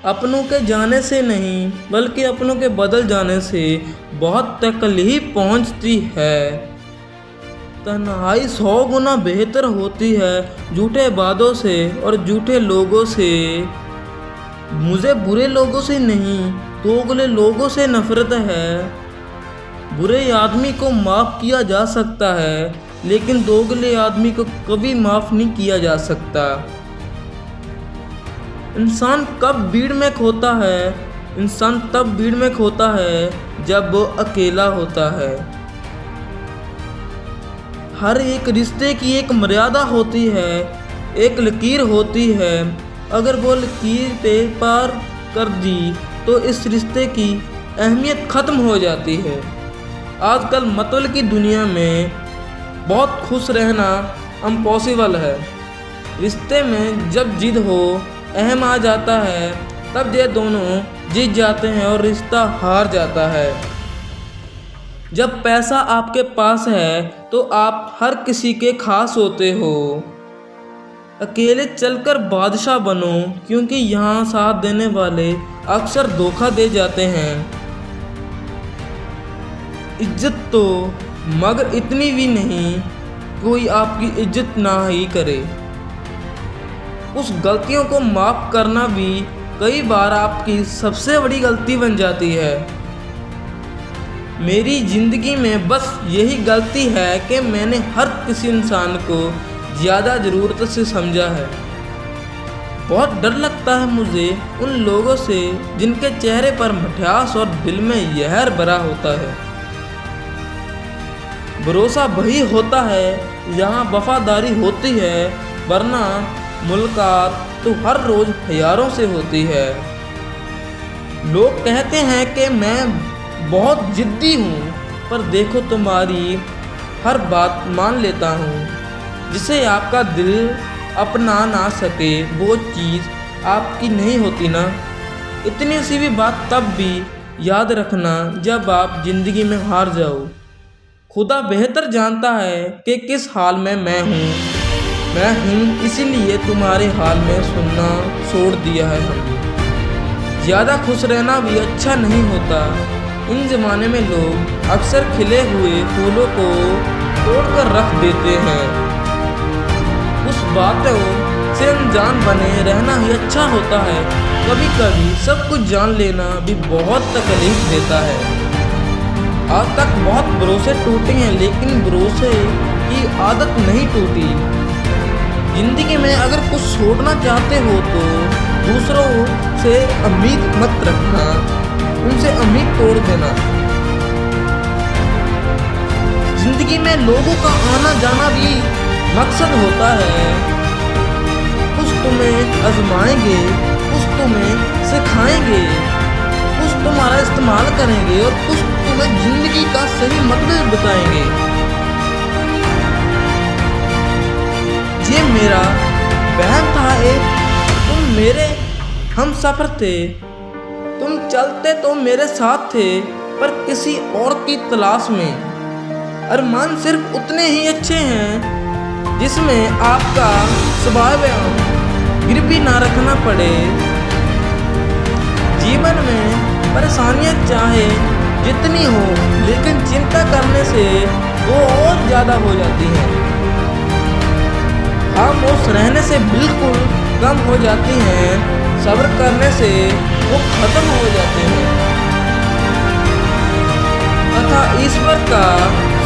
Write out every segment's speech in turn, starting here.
अपनों के जाने से नहीं बल्कि अपनों के बदल जाने से बहुत तकलीफ पहुंचती है। तन्हाई 100 गुना बेहतर होती है झूठे वादों से और झूठे लोगों से। मुझे बुरे लोगों से नहीं दोगले लोगों से नफरत है। बुरे आदमी को माफ़ किया जा सकता है लेकिन दोगले आदमी को कभी माफ़ नहीं किया जा सकता। इंसान कब भीड़ में खोता है? इंसान तब भीड़ में खोता है जब वो अकेला होता है। हर एक रिश्ते की एक मर्यादा होती है, एक लकीर होती है। अगर वो लकीर पे पार कर दी तो इस रिश्ते की अहमियत ख़त्म हो जाती है। आजकल मतवाले की दुनिया में बहुत खुश रहना इम्पॉसिबल है। रिश्ते में जब जिद हो अहम आ जाता है तब ये दोनों जीत जाते हैं और रिश्ता हार जाता है। जब पैसा आपके पास है तो आप हर किसी के खास होते हो। अकेले चलकर बादशाह बनो क्योंकि यहाँ साथ देने वाले अक्सर धोखा दे जाते हैं। इज्जत तो मगर इतनी भी नहीं कोई आपकी इज्जत ना ही करे। उस गलतियों को माफ़ करना भी कई बार आपकी सबसे बड़ी गलती बन जाती है। मेरी ज़िंदगी में बस यही गलती है कि मैंने हर किसी इंसान को ज़्यादा ज़रूरत से समझा है। बहुत डर लगता है मुझे उन लोगों से जिनके चेहरे पर मिठास और दिल में जहर भरा होता है। भरोसा वही होता है जहाँ वफादारी होती है, वरना मुलाकात तो हर रोज़ हज़ारों से होती है। लोग कहते हैं कि मैं बहुत ज़िद्दी हूँ, पर देखो तुम्हारी हर बात मान लेता हूँ। जिसे आपका दिल अपना ना सके वो चीज़ आपकी नहीं होती ना। इतनी सी भी बात तब भी याद रखना जब आप ज़िंदगी में हार जाओ। खुदा बेहतर जानता है कि किस हाल में मैं हूँ इसीलिए तुम्हारे हाल में सुनना छोड़ दिया है हमने। ज़्यादा खुश रहना भी अच्छा नहीं होता। इन ज़माने में लोग अक्सर खिले हुए फूलों को तोड़कर रख देते हैं। उस बातों से अनजान बने रहना ही अच्छा होता है। कभी कभी सब कुछ जान लेना भी बहुत तकलीफ देता है। आज तक बहुत भरोसे टूटे हैं लेकिन भरोसे की आदत नहीं टूटी। ज़िंदगी में अगर कुछ छोड़ना चाहते हो तो दूसरों से उम्मीद मत रखना, उनसे उम्मीद तोड़ देना। ज़िंदगी में लोगों का आना जाना भी मकसद होता है। कुछ तुम्हें आजमाएंगे, कुछ तुम्हें सिखाएंगे, कुछ तुम्हारा इस्तेमाल करेंगे और कुछ तुम्हें ज़िंदगी का सही मतलब बताएंगे। ये मेरा वहम था एक, तुम मेरे हम सफ़र थे। तुम चलते तो मेरे साथ थे पर किसी और की तलाश में। अरमान सिर्फ उतने ही अच्छे हैं जिसमें आपका स्वभाव गिरवी ना रखना पड़े। जीवन में परेशानियाँ चाहे जितनी हो लेकिन चिंता करने से वो और ज़्यादा हो जाती हैं। खामोश रहने से बिल्कुल कम हो जाती हैं, सब्र करने से वो खत्म हो जाते हैं तथा ईश्वर का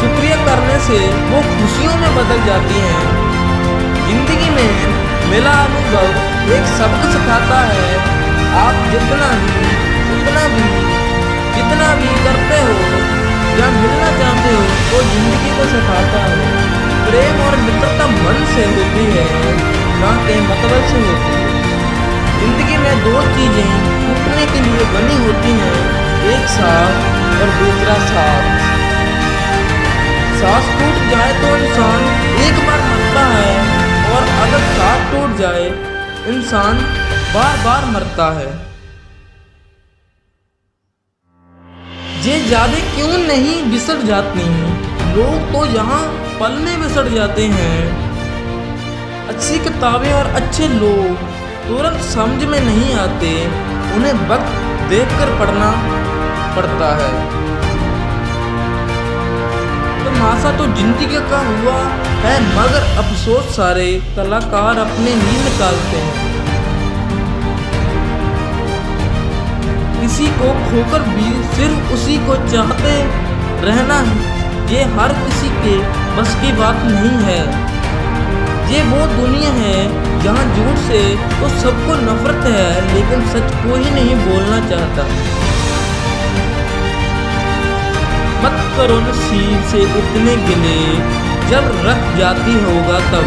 शुक्रिया करने से वो खुशियों में बदल जाती हैं। जिंदगी में मिला अनुभव एक सबक सिखाता है। आप जितना भी करते हो या मिलना चाहते हो वो जिंदगी को सिखाता है। प्रेम और मित्रता मन से होती है ना कि मतलब से होती है। जिंदगी में दो चीज़ें टूटने के लिए बनी होती हैं, एक साथ और दूसरा साथ। सांस टूट जाए तो इंसान एक बार मरता है और अगर साथ टूट जाए इंसान बार बार मरता है। ये यादें क्यों नहीं बिसर जाती हैं? लोग तो यहाँ पल में बिसर जाते हैं। अच्छी किताबें और अच्छे लोग तुरंत समझ में नहीं आते। उन्हें वक्त देखकर पढ़ना पड़ता है। तमाशा तो जिंदगी का हुआ है, मगर अफसोस सारे कलाकार अपने ही निकालते हैं। किसी को खोकर भी सिर्फ उसी को चाहते रहना, ये हर किसी के बस की बात नहीं है। ये वो दुनिया है जहाँ झूठ से तो सबको नफरत है, लेकिन सच को ही नहीं बोलना चाहता। मत करो नसीब से इतने गिले, जब रख जाती होगा तब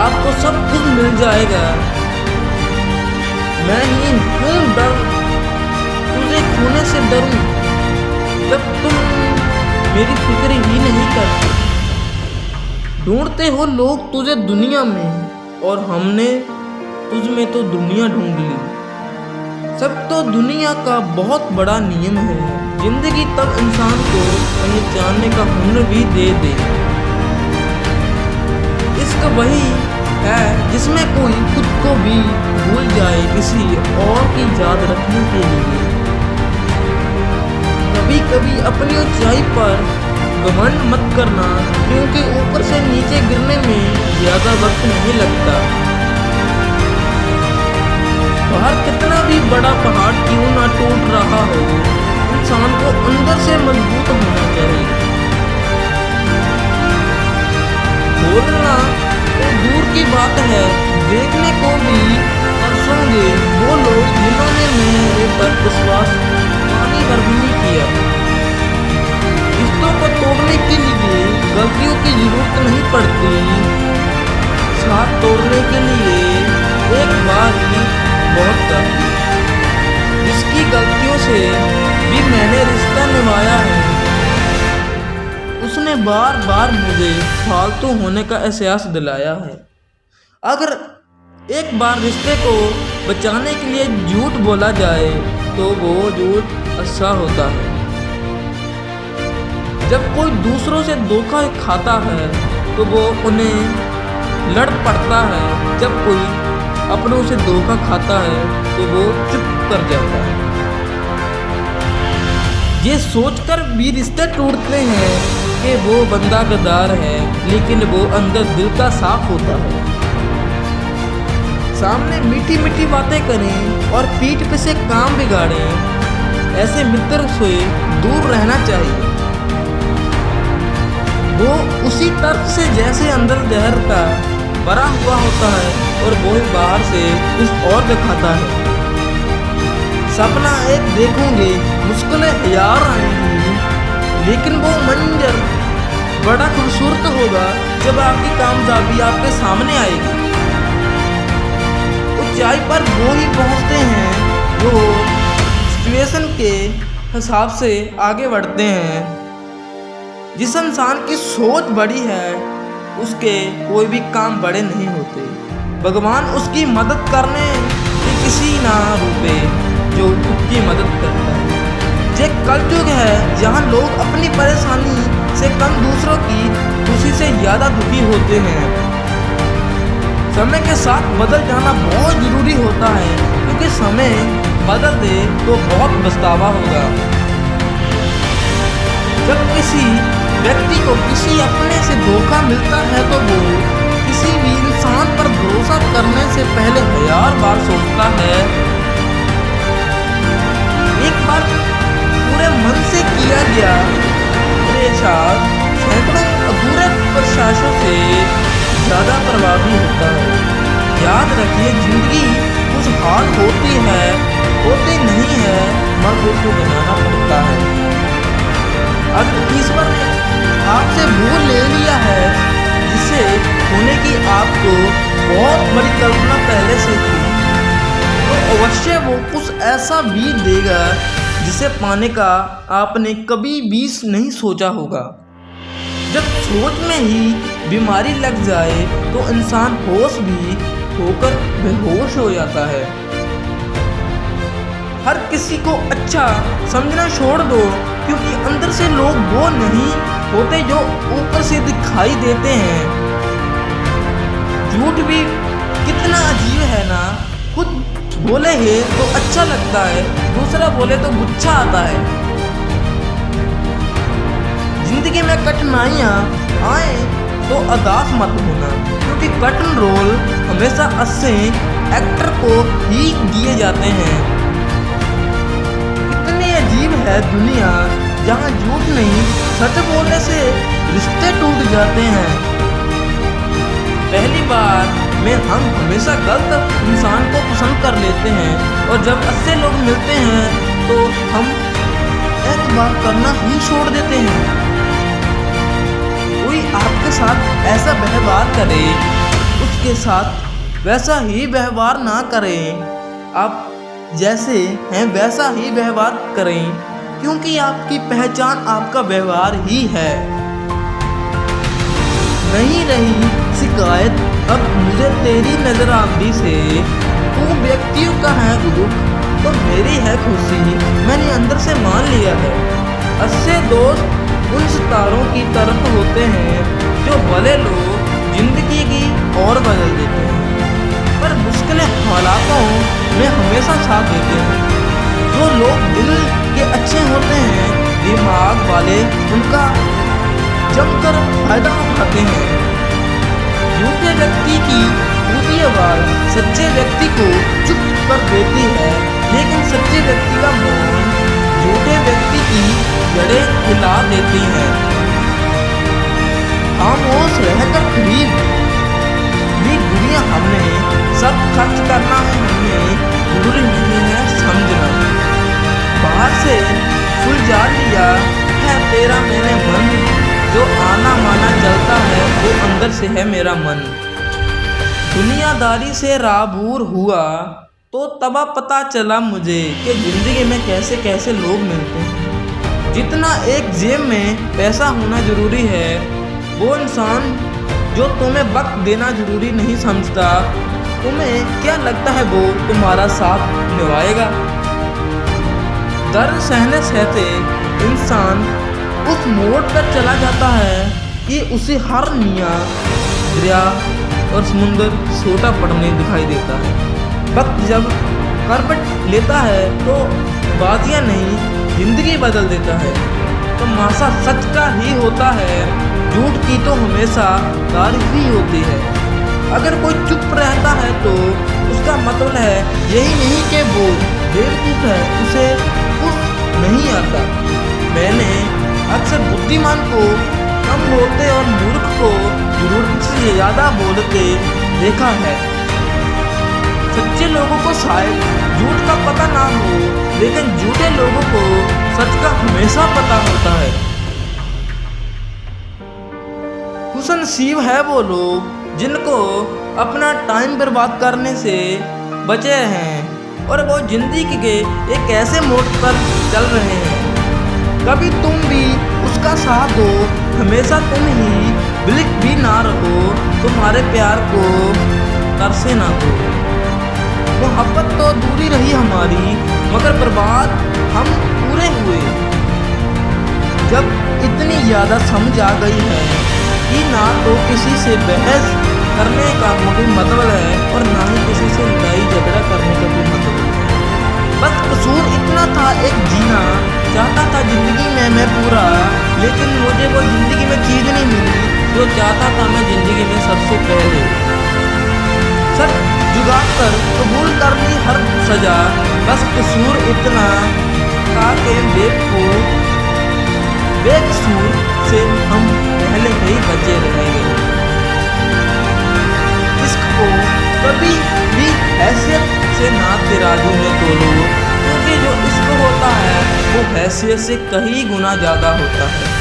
आपको सब कुछ मिल जाएगा। मैं ही क्यों डर तुझे खोने से डरूं, जब तुम मेरी फिक्र ही नहीं करते। ढूंढते हो लोग तुझे दुनिया में, और हमने तुझ में तो दुनिया ढूंढ ली। सब तो दुनिया का बहुत बड़ा नियम है, जिंदगी तब इंसान को पहचानने का हुनर भी दे दे। इश्क वही है जिसमें कोई खुद को भी भूल जाए किसी और की याद रखने के लिए। कभी कभी अपनी ऊंचाई पर घमंड मत करना, क्योंकि ऊपर से नीचे गिरने में ज्यादा वक्त नहीं लगता। बाहर कितना भी बड़ा पहाड़ क्यों ना टूट रहा हो, इंसान को अंदर से मजबूत होना चाहिए। बोलना तो दूर की बात है, देखने को भी तरसोंगे वो लोग जिन्होंने मेरे पर विश्वास पानी भर भी नहीं किया। रिश्तों को तोड़ने के लिए गलतियों की जरूरत नहीं पड़ती, साथ तोड़ने के लिए एक बार ही बहुत काफी। जिसकी गलतियों से भी मैंने रिश्ता निभाया है, उसने बार बार मुझे फालतू होने का एहसास दिलाया है। अगर एक बार रिश्ते को बचाने के लिए झूठ बोला जाए तो वो झूठ अच्छा होता है। जब कोई दूसरों से धोखा खाता है तो वो उन्हें लड़ पड़ता है, जब कोई अपनों से धोखा खाता है तो वो चुप कर जाता है। ये सोचकर भी रिश्ते टूटते हैं कि वो बंदा गद्दार है, लेकिन वो अंदर दिल का साफ होता है। सामने मीठी मीठी बातें करें और पीठ पे से काम बिगाड़ें, ऐसे मित्र से दूर रहना चाहिए। वो उसी तर्क से जैसे अंदर जहर का भरा हुआ होता है और वो ही बाहर से कुछ और दिखाता है। सपना एक देखोगे, मुश्किलें यार आएंगी, लेकिन वो मंजर बड़ा खूबसूरत होगा जब आपकी कामयाबी आपके सामने आएगी। ऊंचाई पर वो ही पहुंचते हैं जो सिचुएशन के हिसाब से आगे बढ़ते हैं। जिस इंसान की सोच बड़ी है उसके कोई भी काम बड़े नहीं होते। भगवान उसकी मदद करने के किसी ना रुके जो उसकी मदद करता है। ये कलयुग है जहाँ लोग अपनी परेशानी से कम दूसरों की खुशी से ज़्यादा दुखी होते हैं। समय के साथ बदल जाना बहुत ज़रूरी होता है, क्योंकि समय बदल दे तो बहुत पछतावा होगा। जब किसी व्यक्ति को किसी अपने से धोखा मिलता है तो वो किसी भी इंसान पर भरोसा करने से पहले 1000 बार सोचता है। एक बार पूरे मन से किया गया प्रयास सैकड़ों अधूरे प्रयासों से ज़्यादा प्रभावी होता है। याद रखिए, जिंदगी कुछ हाल होती नहीं है, मगर उसको बनाना पड़ता है। अगर ईश्वर ने आपसे वो ले लिया है जिसे होने की आपको बहुत बड़ी कल्पना पहले से थी, तो अवश्य वो कुछ ऐसा भी देगा जिसे पाने का आपने कभी भी नहीं सोचा होगा। जब सोच में ही बीमारी लग जाए तो इंसान होश भी होकर बेहोश हो जाता है। हर किसी को अच्छा समझना छोड़ दो, क्योंकि अंदर से लोग वो नहीं होते जो ऊपर से दिखाई देते हैं। झूठ भी कितना अजीब है ना, खुद बोले है तो अच्छा लगता है, दूसरा बोले तो गुस्सा आता है। जिंदगी में कठिनाइयाँ आए तो उदास मत होना, क्योंकि कठिन रोल हमेशा अच्छे एक्टर को ही दिए जाते हैं। कितनी अजीब है दुनिया, जहाँ झूठ नहीं सच बोलने से रिश्ते टूट जाते हैं। पहली बार में हम हमेशा गलत इंसान को पसंद कर लेते हैं, और जब अच्छे लोग मिलते हैं तो हम एतबार करना ही छोड़ देते हैं। कोई आपके साथ ऐसा व्यवहार करे, उसके साथ वैसा ही व्यवहार ना करें। आप जैसे हैं वैसा ही व्यवहार करें, क्योंकि आपकी पहचान आपका व्यवहार ही है। नहीं रही शिकायत अब मुझे तेरी नजरआमदी से, तू व्यक्तियों का है दुख तो मेरी है खुशी, मैंने अंदर से मान लिया है। अच्छे दोस्त उन सितारों की तरफ होते हैं जो भले लोग जिंदगी की और बदल देते हैं, पर मुश्किल हालातों में हमेशा साथ देते हैं। जो लोग दिल के अच्छे होते हैं, दिमाग वाले उनका जमकर फायदा उठाते हैं। झूठे व्यक्ति की ऊँची आवाज सच्चे व्यक्ति को चुप कर देती है, लेकिन सच्चे व्यक्ति का मौन झूठे व्यक्ति की जड़ें हिला देती है। खामोश रहकर खरीद भी दुनिया हमने सब खर्च करना है, हमें जरूरी नहीं है समझना। बाहर से सुलझा लिया है तेरा मेरे मन, जो आना माना चलता है वो अंदर से है मेरा मन। दुनियादारी से राबूर हुआ तो तब पता चला मुझे कि जिंदगी में कैसे कैसे लोग मिलते हैं। जितना एक जेब में पैसा होना जरूरी है, वो इंसान जो तुम्हें वक्त देना जरूरी नहीं समझता, तुम्हें क्या लगता है वो तुम्हारा साथ निभाएगा? दर्द सहने सहते इंसान उस मोड़ पर चला जाता है कि उसे हर निया दरिया और समुंदर छोटा पड़ने दिखाई देता है। वक्त जब करवट लेता है तो बातियाँ नहीं जिंदगी बदल देता है। तो मासा सच का ही होता है, झूठ की तो हमेशा तारीफ ही होती है। अगर कोई चुप रहता है तो उसका मतलब है यही नहीं कि वो बेवकूफ़ है, उसे कुछ नहीं आता। मैंने अक्सर बुद्धिमान को कम बोलते और मूर्ख को जरूरत से ज़्यादा बोलते देखा है। सच्चे लोगों को शायद झूठ का पता ना हो, लेकिन झूठे लोगों को सच का हमेशा पता होता है। खुशनसीब है वो लोग जिनको अपना टाइम बर्बाद करने से बचे हैं, और वो जिंदगी के एक ऐसे मोड़ पर चल रहे हैं। कभी तुम भी उसका साथ दो, हमेशा तुम ही बिल्क भी ना रहो, तुम्हारे प्यार को तरसे ना हो। मोहब्बत तो दूरी रही हमारी, मगर बर्बाद हम पूरे हुए। जब इतनी ज़्यादा समझ आ गई है कि ना तो किसी से बहस करने का कोई मतलब है और ना ही किसी से लड़ाई झगड़ा करने का कोई मतलब है। बस कसूर इतना था, एक जीना चाहता था जिंदगी में मैं पूरा, लेकिन मुझे वो जिंदगी में चीज़ नहीं मिली जो चाहता था मैं जिंदगी में सबसे पहले। सच जुगाड़ कर कबूल कर ली हर सजा, बस कसूर इतना था कि बेकसूर से हम पहले ही बचे रहेंगे। इश्क को कभी भी हैसियत से ना तराजू में तोलो, क्योंकि जो इश्क होता है वो हैसियत से कहीं गुना ज़्यादा होता है।